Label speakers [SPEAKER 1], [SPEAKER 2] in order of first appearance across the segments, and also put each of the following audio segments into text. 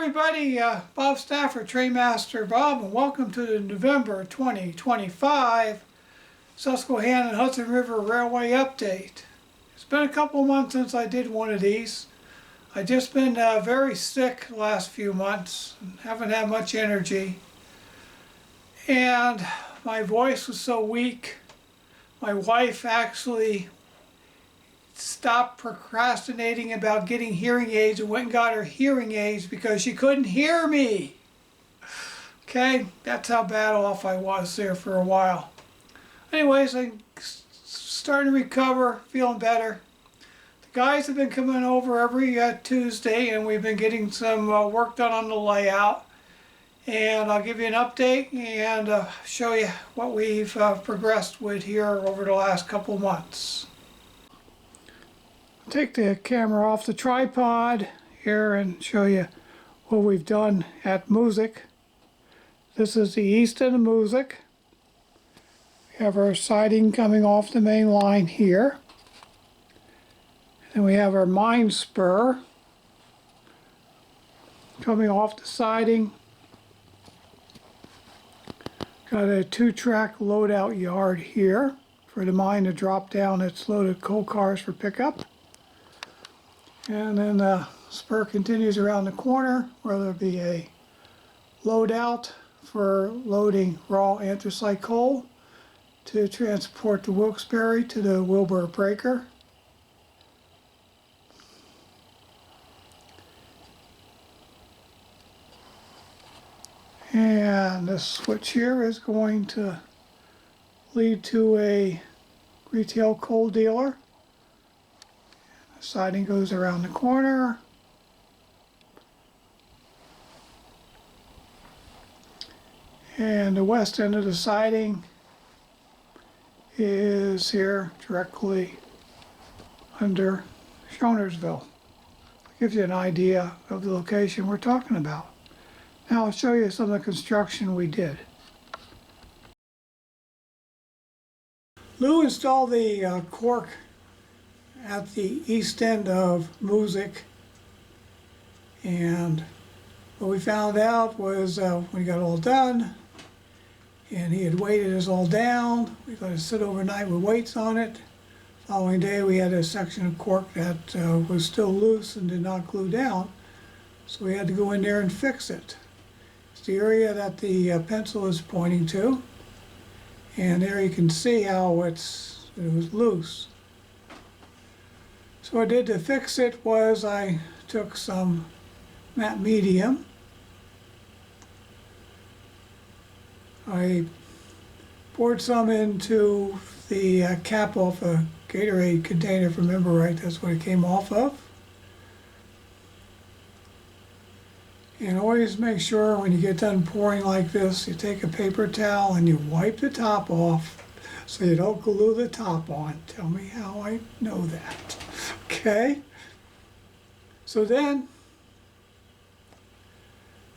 [SPEAKER 1] everybody, Bob Stafford, Trainmaster Bob, and welcome to the November 2025 Susquehanna and Hudson River Railway Update. It's been a couple months since I did one of these. I've just been very sick the last few months and haven't had much energy. And my voice was so weak, my wife actually stopped procrastinating about getting hearing aids and went and got her hearing aids because she couldn't hear me. Okay, that's how bad off I was there for a while. Anyways, I'm starting to recover, feeling better. The guys have been coming over every Tuesday and we've been getting some work done on the layout. And I'll give you an update and show you what we've progressed with here over the last couple months. Take the camera off the tripod here and show you what we've done at Moosic. This is the east end of Moosic. We have our siding coming off the main line here. And we have our mine spur coming off the siding. Got a 2-track loadout yard here for the mine to drop down its loaded coal cars for pickup. And then the spur continues around the corner where there'll be a loadout for loading raw anthracite coal to transport to Wilkes-Barre to the Wilbur Breaker. And this switch here is going to lead to a retail coal dealer. The siding goes around the corner. And the west end of the siding is here directly under Schonersville. Gives you an idea of the location we're talking about. Now I'll show you some of the construction we did. Lou installed the cork at the east end of Moosic, and what we found out was when he got all done and he had weighted us all down, we let it sit overnight with weights on it. Following day we had a section of cork that was still loose and did not glue down, so we had to go in there and fix it. It's the area that the pencil is pointing to, and there you can see how it was loose. So what I did to fix it was I took some matte medium. I poured some into the cap off a Gatorade container, if I remember right, that's what it came off of. And always make sure when you get done pouring like this, you take a paper towel and you wipe the top off so you don't glue the top on. Tell me how I know that. Okay? So then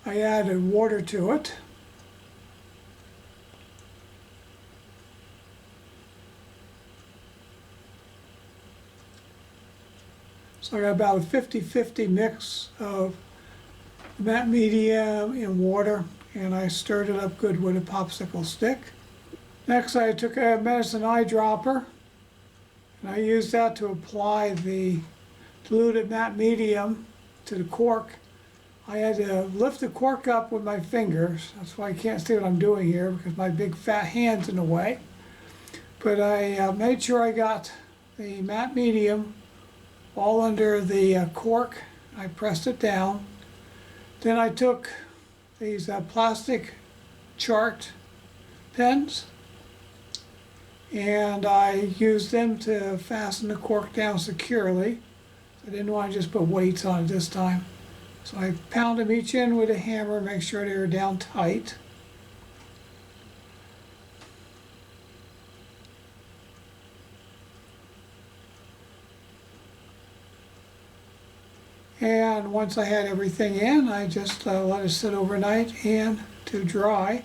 [SPEAKER 1] I added water to it. So I got about a 50-50 mix of matte medium and water, and I stirred it up good with a popsicle stick. Next I took a medicine eyedropper and I used that to apply the diluted matte medium to the cork. I had to lift the cork up with my fingers. That's why I can't see what I'm doing here because my big fat hand's in the way. But I made sure I got the matte medium all under the cork. I pressed it down. Then I took these plastic chart pens and I used them to fasten the cork down securely. I didn't want to just put weights on it this time. So I pounded them each in with a hammer, make sure they were down tight. And once I had everything in, I just let it sit overnight and to dry.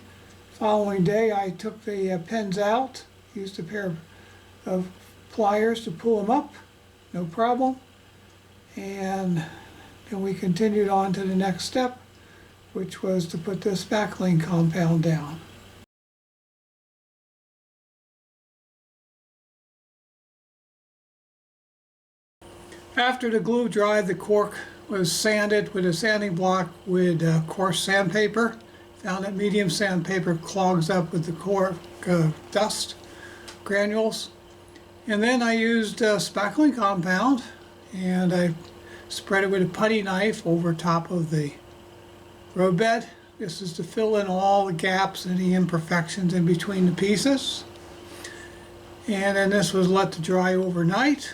[SPEAKER 1] Following day, I took the pens out, used a pair of pliers to pull them up, no problem. And then we continued on to the next step, which was to put the spackling compound down. After the glue dried, the cork was sanded with a sanding block with coarse sandpaper. Found that medium sandpaper clogs up with the cork dust granules. And then I used spackling compound, and I spread it with a putty knife over top of the roadbed. This is to fill in all the gaps and the imperfections in between the pieces. And then this was let to dry overnight.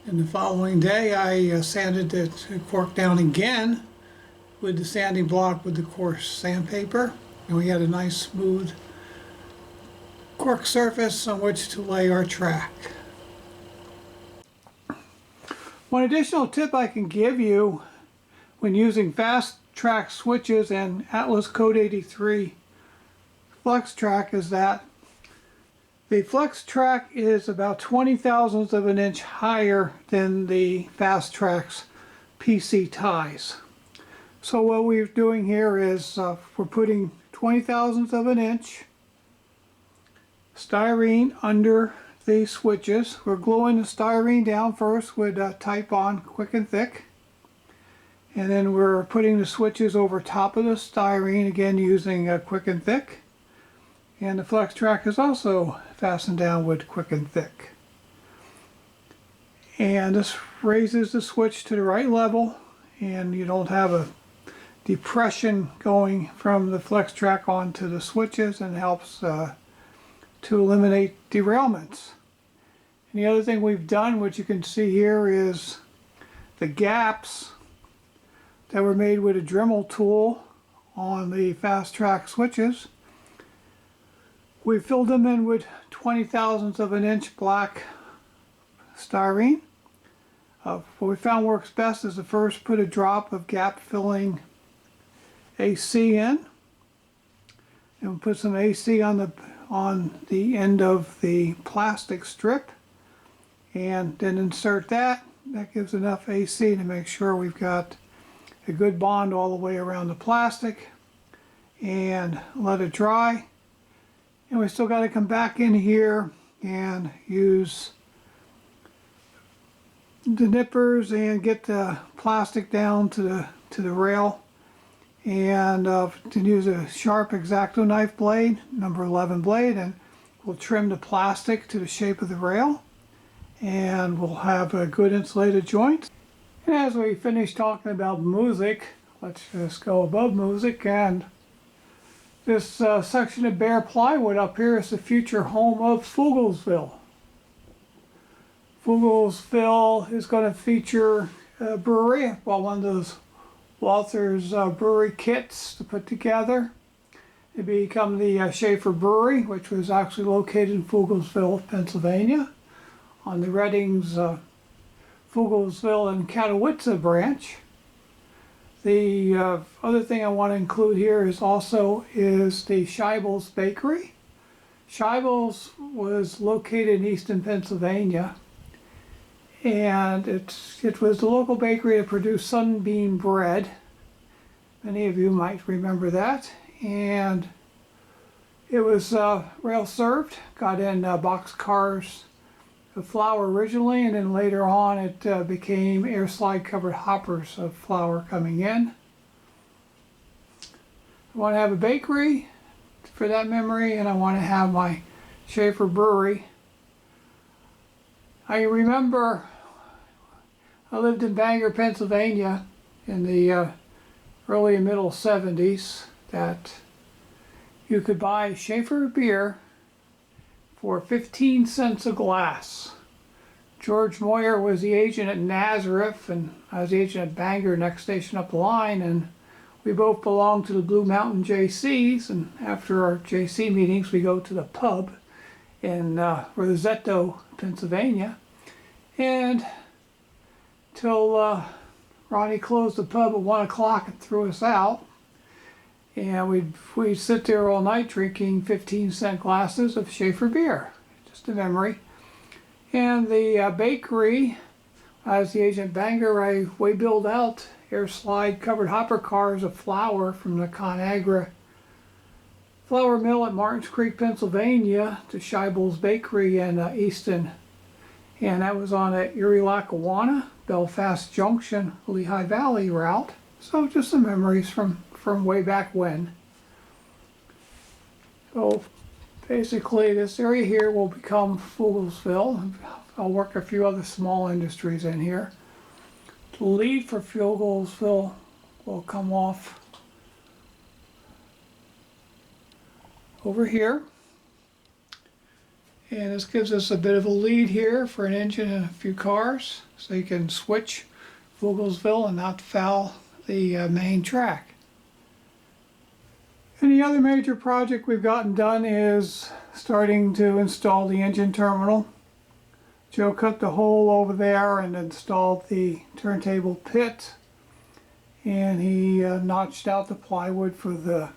[SPEAKER 1] And the following day I sanded the cork down again with the sanding block with the coarse sandpaper. And we had a nice smooth cork surface on which to lay our track. One additional tip I can give you when using fast track switches and Atlas Code 83 flex track is that the flex track is about 20 thousandths of an inch higher than the fast track's PC ties. So what we're doing here is we're putting 20 thousandths of an inch styrene under the switches. We're gluing the styrene down first with Type-On Quick and Thick. And then we're putting the switches over top of the styrene, again using Quick and Thick. And the flex track is also fastened down with Quick and Thick. And this raises the switch to the right level, and you don't have a depression going from the flex track onto the switches, and helps to eliminate derailments. And the other thing we've done, which you can see here, is the gaps that were made with a Dremel tool on the fast track switches. We filled them in with 20 thousandths of an inch black styrene. What we found works best is to first put a drop of gap filling AC in, and we'll put some AC on the end of the plastic strip, and then insert that. That gives enough AC to make sure we've got a good bond all the way around the plastic, and let it dry. And we still got to come back in here and use the nippers and get the plastic down to the rail, and to use a sharp X-Acto knife blade, number 11 blade, and we'll trim the plastic to the shape of the rail, and we'll have a good insulated joint. And as we finish talking about Moosic, let's just go above Moosic, and this section of bare plywood up here is the future home of Fuglesville. Fuglesville is going to feature a brewery, well, one of those Walther's brewery kits to put together. It become the Schaefer Brewery, which was actually located in Fuglesville, Pennsylvania, on the Reddings, Fuglesville and Catawitza branch. The other thing I want to include here is the Scheibel's Bakery. Scheibel's was located in eastern Pennsylvania, and it was the local bakery that produced Sunbeam bread. Many of you might remember that. And it was rail served, got in box cars of flour originally, and then later on it became air slide covered hoppers of flour coming in. I want to have a bakery for that memory, and I want to have my Schaefer Brewery. I remember I lived in Bangor, Pennsylvania in the early and middle 70s, that you could buy Schaefer beer for 15 cents a glass. George Moyer was the agent at Nazareth, and I was the agent at Bangor, next station up the line, and we both belonged to the Blue Mountain JCs, and after our JC meetings we go to the pub in Rosetto, Pennsylvania, and till Ronnie closed the pub at 1 o'clock and threw us out. And we'd sit there all night drinking 15-cent glasses of Schaefer beer, just a memory. And the bakery, as the agent Bangor, I way billed out air slide covered hopper cars of flour from the ConAgra flour mill at Martins Creek, Pennsylvania to Scheibel's Bakery in Easton. And that was on the Erie-Lackawanna, Belfast Junction, Lehigh Valley route. So just some memories from way back when. So basically this area here will become Fuglesville. I'll work a few other small industries in here. The lead for Fuglesville will come off over here. And this gives us a bit of a lead here for an engine and a few cars, so you can switch Fuglesville and not foul the main track. And the other major project we've gotten done is starting to install the engine terminal. Joe cut the hole over there and installed the turntable pit, and he notched out the plywood for the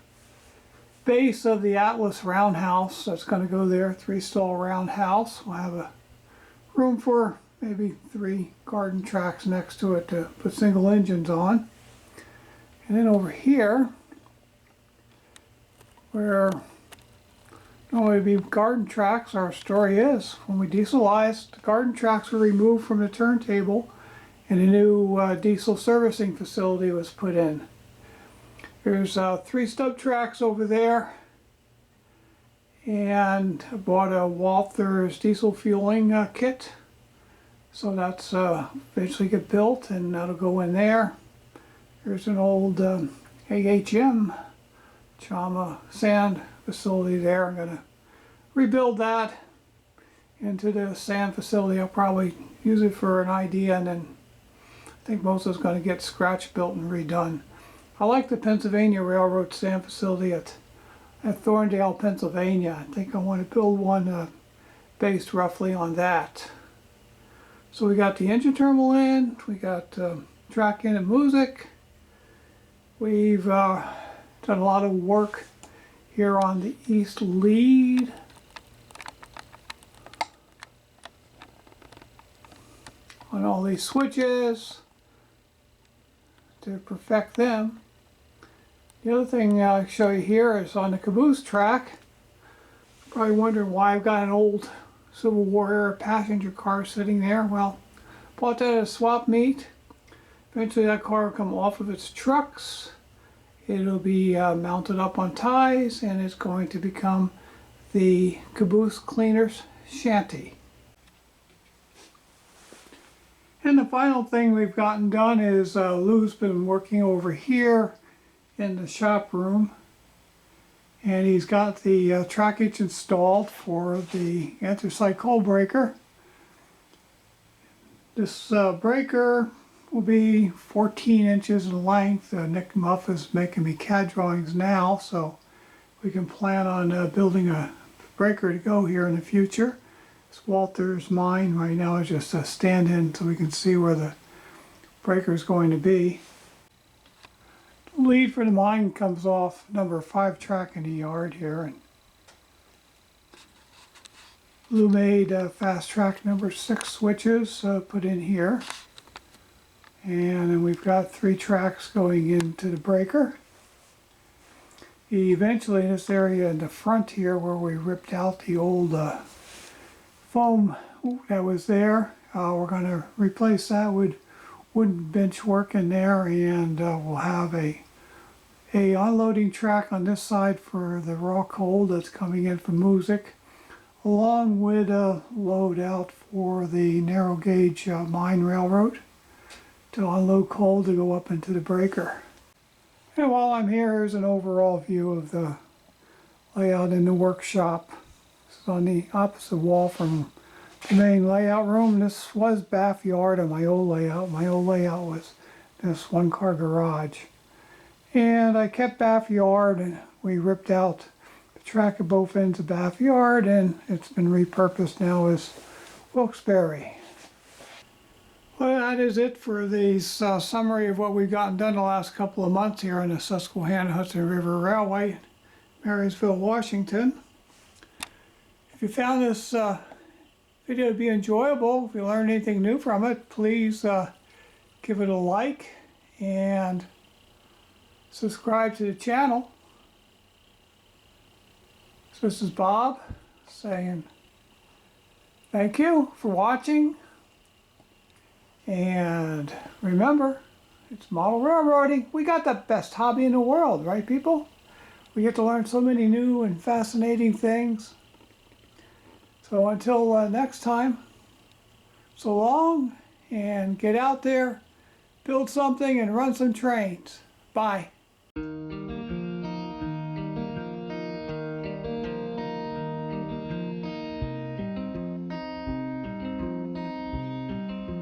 [SPEAKER 1] base of the Atlas roundhouse that's going to go there, 3-stall roundhouse. We'll have a room for maybe 3 garden tracks next to it to put single engines on. And then over here, where normally be garden tracks, our story is when we dieselized, the garden tracks were removed from the turntable and a new diesel servicing facility was put in. There's 3 stub tracks over there, and I bought a Walther's diesel fueling kit, so that's eventually get built and that'll go in there. There's an old AHM Chama sand facility there. I'm going to rebuild that into the sand facility. I'll probably use it for an idea, and then I think most of it's going to get scratch built and redone. I like the Pennsylvania Railroad sand facility at Thorndale, Pennsylvania. I think I want to build one based roughly on that. So we got the engine terminal in, we got track in at Moosic. We've done a lot of work here on the east lead. On all these switches to perfect them. The other thing I'll show you here is on the caboose track. Probably wondering why I've got an old Civil War era passenger car sitting there. Well, bought that at a swap meet. Eventually that car will come off of its trucks. It'll be mounted up on ties, and it's going to become the caboose cleaner's shanty. And the final thing we've gotten done is Lou's been working over here in the shop room, and he's got the trackage installed for the anthracite coal breaker. This breaker will be 14 inches in length. Nick Muff is making me CAD drawings now, so we can plan on building a breaker to go here in the future. It's Walter's mine right now is just a stand-in so we can see where the breaker is going to be. The lead for the mine comes off number 5 track in the yard here, and Lou made fast track number 6 switches put in here. And then we've got 3 tracks going into the breaker. Eventually in this area in the front here where we ripped out the old foam that was there, we're going to replace that with wooden bench work in there, and we'll have a unloading track on this side for the raw coal that's coming in from Moosic, along with a load out for the narrow gauge mine railroad to unload coal to go up into the breaker. And while I'm here, here's an overall view of the layout in the workshop. This is on the opposite wall from the main layout room. This was bath yard on my old layout. My old layout was this 1-car garage. And I kept bath yard, and we ripped out the track at both ends of bath yard, and it's been repurposed now as Wilkes-Barre. Well, that is it for this summary of what we've gotten done the last couple of months here on the Susquehanna-Hudson River Railway, Marysville, Washington. If you found this video to be enjoyable, if you learned anything new from it, please give it a like and subscribe to the channel. So this is Bob saying thank you for watching, and remember, it's model railroading. We got the best hobby in the world, right people? We get to learn so many new and fascinating things. So until next time, so long, and get out there, build something and run some trains. Bye.